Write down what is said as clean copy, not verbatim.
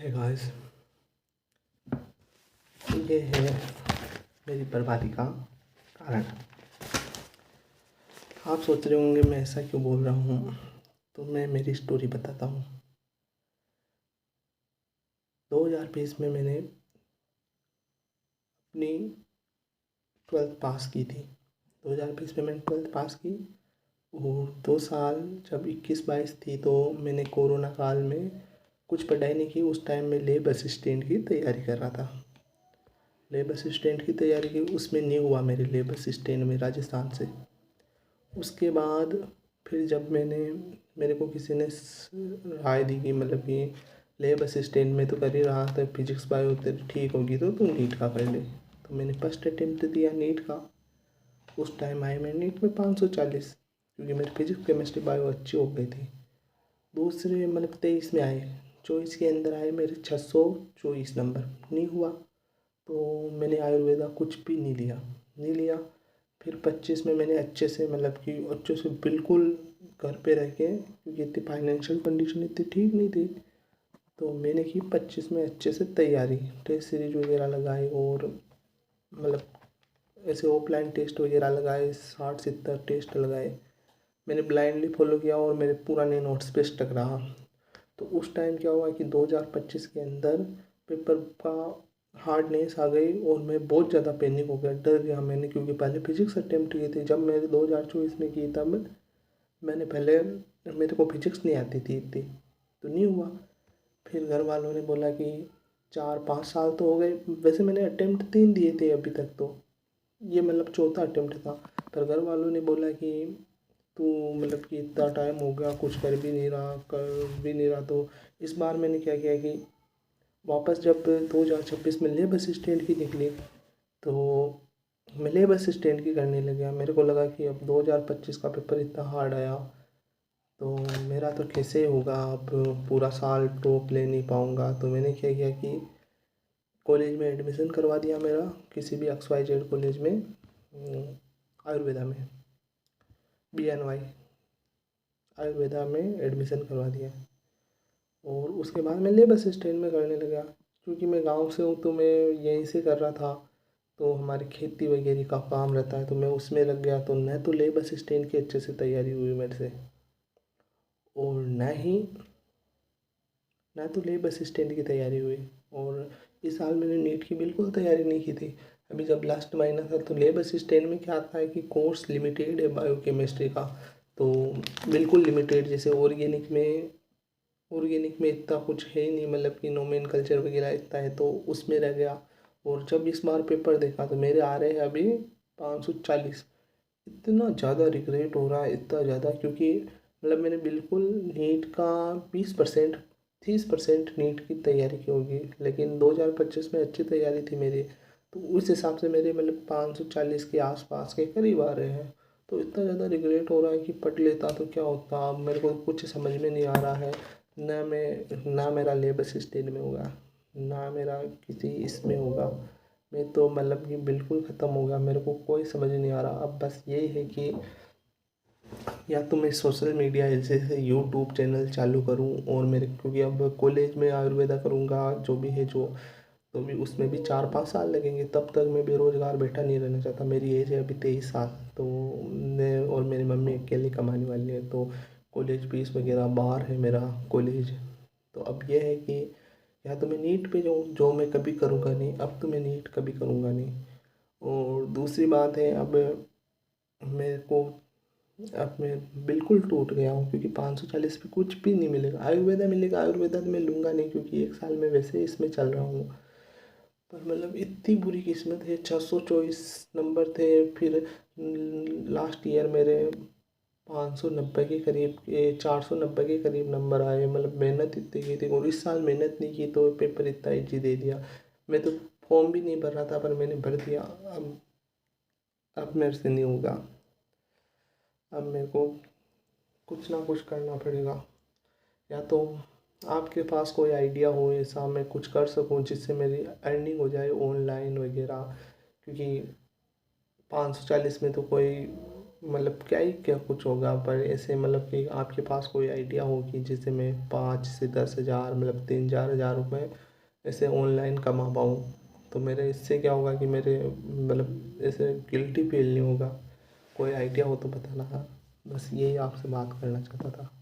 Hey guys, ये है मेरी बर्बादी का कारण। आप सोच रहे होंगे मैं ऐसा क्यों बोल रहा हूँ, तो मैं मेरी स्टोरी बताता हूँ। 2020 में मैंने अपनी 12th पास की थी। 2020 में मैंने 12th पास की और 2 साल जब 21-22 थी तो मैंने कोरोना काल में कुछ पढ़ाई नहीं की। उस टाइम मैं लेब असिस्टेंट की तैयारी कर रहा था। लेब असिस्टेंट की तैयारी की, उसमें नहीं हुआ मेरे लेब असिस्टेंट में राजस्थान से। उसके बाद फिर जब मेरे को किसी ने राय दी कि मतलब कि लैब असिस्टेंट में तो कर ही रहा था, फिजिक्स बायो तेरी ठीक होगी तो तू नीट का कर ले। तो मैंने फर्स्ट अटेम्प्ट दिया नीट का। उस टाइम आए मैं नीट में 540, क्योंकि मेरी फिजिक्स केमिस्ट्री बायो अच्छी हो गई थी। दूसरे मतलब 23 में आए, 24 के अंदर आए मेरे 624 नंबर। नहीं हुआ तो मैंने आयुर्वेदा कुछ भी नहीं लिया। फिर 25 में मैंने अच्छे से मतलब कि अच्छे से बिल्कुल घर पे रह के, क्योंकि इतनी फाइनेंशियल कंडीशन इतनी ठीक नहीं थी, तो मैंने की 25 में अच्छे से तैयारी। टेस्ट सीरीज वगैरह लगाए और मतलब ऐसे ऑफलाइन टेस्ट वगैरह लगाए, 60-70 टेस्ट लगाए। मैंने ब्लाइंडली फॉलो किया और मेरे पुराने नोट्स पे स्टक रहा। तो उस टाइम क्या हुआ कि 2025 के अंदर पेपर का हार्डनेस आ गई और मैं बहुत ज़्यादा पैनिक हो गया, डर गया मैंने, क्योंकि पहले फिजिक्स अटेम्प्ट की थी। जब मैंने 2024 में की तब मैंने पहले मेरे को फिजिक्स नहीं आती थी इतनी, तो नहीं हुआ। फिर घर वालों ने बोला कि 4-5 साल तो हो गए। वैसे मैंने अटेम्प्ट 3 दिए थे अभी तक, तो ये मतलब चौथा अटेम्प्ट था। पर घर वालों ने बोला कि तू मतलब कि इतना टाइम हो गया कुछ कर भी नहीं रहा। तो इस बार मैंने क्या किया कि वापस जब 2026 में लेब असिस्टेंट की निकली, तो मैं लेब असिस्टेंट की करने लग गया। मेरे को लगा कि अब 2025 का पेपर इतना हार्ड आया तो मेरा तो कैसे होगा, अब पूरा साल टॉप ले नहीं पाऊँगा। तो मैंने क्या किया कि कॉलेज में एडमिशन करवा दिया मेरा, किसी भी XYZ कॉलेज में, आयुर्वेदा में, BNY आयुर्वेदा में एडमिशन करवा दिया। और उसके बाद मैं लेब असिस्टेंट में करने लगा। क्योंकि मैं गांव से हूँ तो मैं यहीं से कर रहा था, तो हमारी खेती वगैरह का काम रहता है तो मैं उसमें लग गया। तो न तो लेब असिस्टेंट की अच्छे से तैयारी हुई मेरे से, और न तो लेब असिस्टेंट की तैयारी हुई। और इस साल मैंने नीट की बिल्कुल तैयारी नहीं की थी। अभी जब लास्ट महीना था तो लेब असिस्टेंट में क्या आता है कि कोर्स लिमिटेड है बायोकेमिस्ट्री का, तो बिल्कुल लिमिटेड। जैसे ऑर्गेनिक में इतना कुछ है ही नहीं, मतलब कि नोमेनकल्चर वगैरह इतना है, तो उसमें रह गया। और जब इस बार पेपर देखा तो मेरे आ रहे हैं अभी 540। इतना ज़्यादा रिग्रेट हो रहा है, इतना ज़्यादा, क्योंकि मतलब मैंने बिल्कुल नीट का 20% 30% नीट की तैयारी की होगी, लेकिन 2025 में अच्छी तैयारी थी मेरी। तो उस हिसाब से मेरे मतलब 540 के आसपास के करीब आ रहे हैं। तो इतना ज़्यादा रिग्रेट हो रहा है कि पढ़ लेता तो क्या होता। अब मेरे को कुछ समझ में नहीं आ रहा है। ना मेरा लेब असिस्टेंट में होगा, ना मेरा किसी इसमें होगा। मैं तो मतलब कि बिल्कुल ख़त्म हो गया, मेरे को कोई समझ नहीं आ रहा। अब बस यही है कि या तो मैं सोशल मीडिया जैसे यूट्यूब चैनल चालू करूं, और मेरे क्योंकि अब कॉलेज में आयुर्वेदा करूंगा जो भी है जो, तो भी उसमें भी 4-5 साल लगेंगे। तब तक मैं बेरोज़गार बैठा नहीं रहना चाहता। मेरी एज है अभी 23 साल, तो मैं और मेरी मम्मी अकेले कमाने वाली है, तो कॉलेज फीस वगैरह बाहर है मेरा कॉलेज। तो अब यह है कि या तो मैं नीट पे जाऊँ, जो मैं कभी करूँगा नहीं। अब तो मैं नीट कभी करूँगा नहीं। और दूसरी बात है, अब मेरे को अब मैं बिल्कुल टूट गया हूँ, क्योंकि 540 पे कुछ भी नहीं मिलेगा। आयुर्वेदा मिलेगा, आयुर्वेदा तो मैं लूँगा नहीं, क्योंकि 1 साल में वैसे इसमें चल रहा हूँ। पर मतलब इतनी बुरी किस्मत है, 624 नंबर थे। फिर लास्ट ईयर मेरे 590 के करीब, 490 के करीब नंबर आए। मतलब मेहनत इतनी की थी, और इस साल मेहनत नहीं की तो पेपर इतना ईजी दे दिया। मैं तो फॉर्म भी नहीं भर रहा था, पर मैंने भर दिया। अब मेरे से नहीं होगा। अब मेरे को कुछ ना कुछ करना पड़ेगा। या तो आपके पास कोई आइडिया हो ऐसा मैं कुछ कर सकूं जिससे मेरी अर्निंग हो जाए ऑनलाइन वगैरह, क्योंकि 540 में तो कोई मतलब क्या ही क्या कुछ होगा, पर ऐसे मतलब कि आपके पास कोई आइडिया हो कि जिससे मैं 5 से 10 हज़ार मतलब 3-4 हज़ार रुपये ऐसे ऑनलाइन कमा पाऊँ, तो मेरे इससे क्या होगा कि मेरे मतलब ऐसे गिल्टी फील नहीं होगा। कोई आइडिया हो तो बताना। बस यही आपसे बात करना चाहता था।